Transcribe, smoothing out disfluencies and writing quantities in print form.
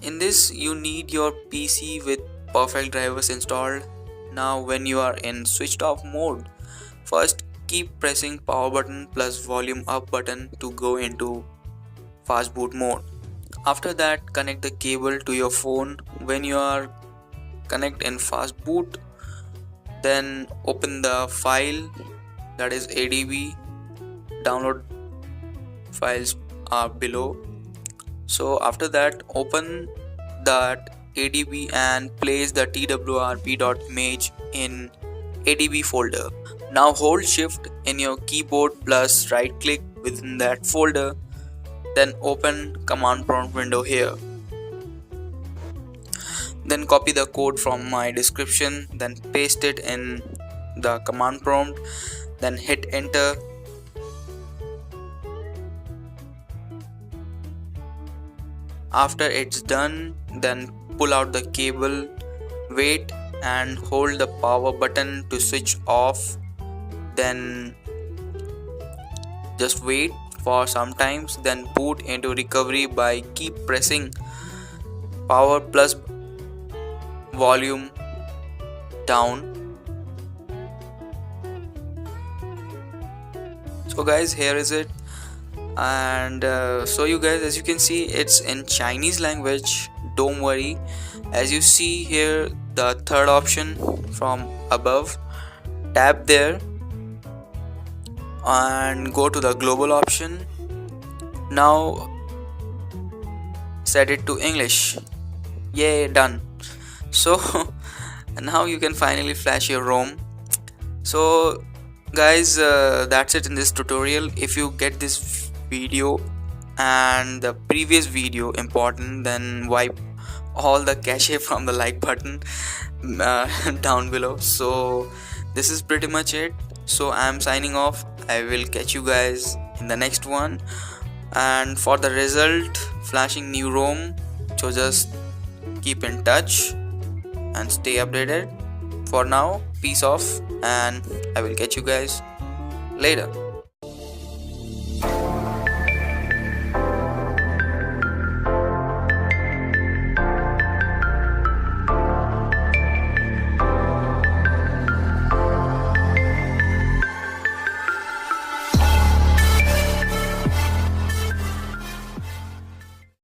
In this you need your PC with perfect drivers installed. Now when you are in switched off mode, first keep pressing power button plus volume up button to go into fast boot mode. After that, connect the cable to your phone. When you are connect in fast boot, then open the file, that is ADB. Download files are below. So after that, open that ADB and place the twrp.img in ADB folder. Now hold shift in your keyboard plus right click within that folder, then open command prompt window here. Then copy the code from my description, then paste it in the command prompt, then hit enter. After it's done, then pull out the cable, wait and hold the power button to switch off, then just wait for some times, then boot into recovery by keep pressing power plus volume down. So guys, here is it. And so you guys, as you can see, it's in Chinese language. Don't worry, as you see here the third option from above, tap there and go to the global option. Now set it to English. Yay, done. So now you can finally flash your ROM. So guys, that's it in this tutorial. If you get this video and the previous video important, then wipe all the cache from the like button down below. So this is pretty much it. So I am signing off. I will catch you guys in the next one, and for the result, flashing new ROM. So just keep in touch and stay updated. For now, peace off, and I will catch you guys later.